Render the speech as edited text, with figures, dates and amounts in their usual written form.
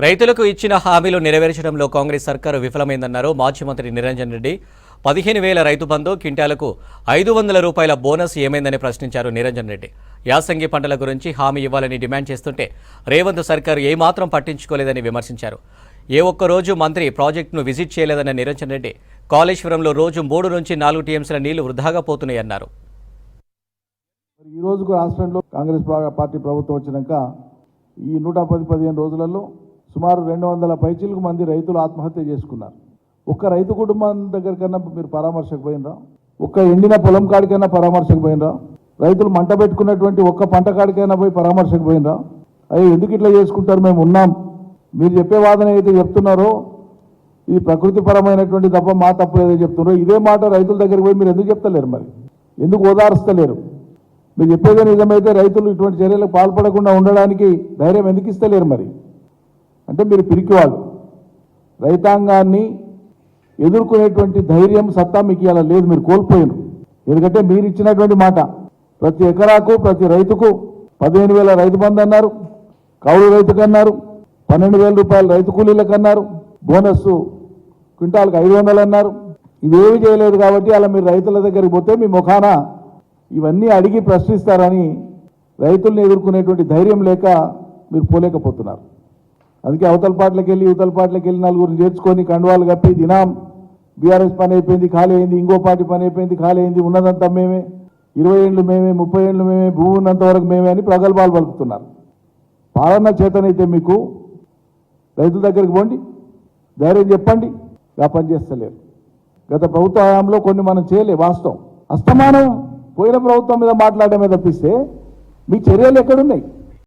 రైతులకు ఇచ్చిన హామీలు నెరవేర్చడంలో కాంగ్రెస్ సర్కారు విఫలమైందన్నారు మాజీ మంత్రి నిరంజన్ రెడ్డి. 15,000 రైతు బంధు, క్వింటాలకు 500 రూపాయల బోనస్ ఏమైందని ప్రశ్నించారు నిరంజన్ రెడ్డి. యాసంగి పంటల గురించి హామీ ఇవ్వాలని డిమాండ్ చేస్తుంటే రేవంత్ సర్కారు ఏమాత్రం పట్టించుకోలేదని విమర్శించారు. ఏ ఒక్క రోజు మంత్రి ప్రాజెక్టును విజిట్ చేయలేదన్న నిరంజన్ రెడ్డి కాళేశ్వరంలో రోజు 3 నుంచి 4 టీఎంసీల నీళ్లు వృధాగా పోతున్నాయన్నారు. ఈ రోజుకు రాష్ట్రంలో కాంగ్రెస్ పార్టీ ప్రభుత్వం వచ్చినాక ఈ 110-15 రోజులలో సుమారు 200 పైచిలకు మంది రైతులు ఆత్మహత్య చేసుకున్నారు. ఒక్క రైతు కుటుంబం దగ్గరికన్నా మీరు పరామర్శకు పోయినరా? ఒక్క ఎండిన పొలం కాడికైనా పరామర్శకు పోయినరా? రైతులు మంట పెట్టుకున్నటువంటి ఒక్క పంట కాడికైనా పోయి పరామర్శకు పోయినరా? అయ్యో ఎందుకు ఇట్లా చేసుకుంటారు, మేము ఉన్నాం, మీరు చెప్పే వాదన అయితే చెప్తున్నారో ఇది ప్రకృతిపరమైనటువంటి తప్ప మా తప్పు ఏదో చెప్తున్నారో ఇదే మాట రైతుల దగ్గరికి పోయి మీరు ఎందుకు చెప్తలేరు? మరి ఎందుకు ఓదారుస్తలేరు? మీరు చెప్పేదే నిజమైతే రైతులు ఇటువంటి చర్యలకు పాల్పడకుండా ఉండడానికి ధైర్యం ఎందుకు ఇస్తలేరు? మరి అంటే మీరు పిరికివాళ్ళు. రైతాంగాన్ని ఎదుర్కొనేటువంటి ధైర్యం, సత్తా మీకు ఇలా లేదు, మీరు కోల్పోయారు. ఎందుకంటే మీరు ఇచ్చినటువంటి మాట ప్రతి ఎకరాకు ప్రతి రైతుకు 15,000 రైతు బంధు అన్నారు, కౌలు రైతుకు అన్నారు, 12,000 రూపాయలు రైతు కూలీలకు అన్నారు, బోనస్ క్వింటాల్కి 500 అన్నారు. ఇవేవి చేయలేదు కాబట్టి అలా మీరు రైతుల దగ్గరికి పోతే మీ ముఖాన ఇవన్నీ అడిగి ప్రశ్నిస్తారని రైతుల్ని ఎదుర్కొనేటువంటి ధైర్యం లేక మీరు పోలేకపోతున్నారు. అందుకే అవతల పాటలకు వెళ్ళి యువతల పాటలకు వెళ్ళి నలుగురిని చేర్చుకొని కండువాలు కప్పి దినాం బీఆర్ఎస్ పని అయిపోయింది ఖాళీ అయింది, ఇంకో పార్టీ పని అయిపోయింది ఖాళీ అయింది, ఉన్నదంతా మేమే, 20 ఏళ్ళు మేమే, 30 ఏళ్ళు మేమే, భూమి ఉన్నంత వరకు మేమే అని ప్రగల్భాలు పలుకుతున్నారు. పాలన చేతనైతే మీకు రైతుల దగ్గరికి పోండి, ధైర్యం చెప్పండి, ఆ పని చేస్తలేరు. గత ప్రభుత్వ హయాంలో కొన్ని మనం చేయలే, వాస్తవం. అస్తమానం పోయిన ప్రభుత్వం మీద మాట్లాడమే తప్పిస్తే మీ చర్యలు ఎక్కడున్నాయి?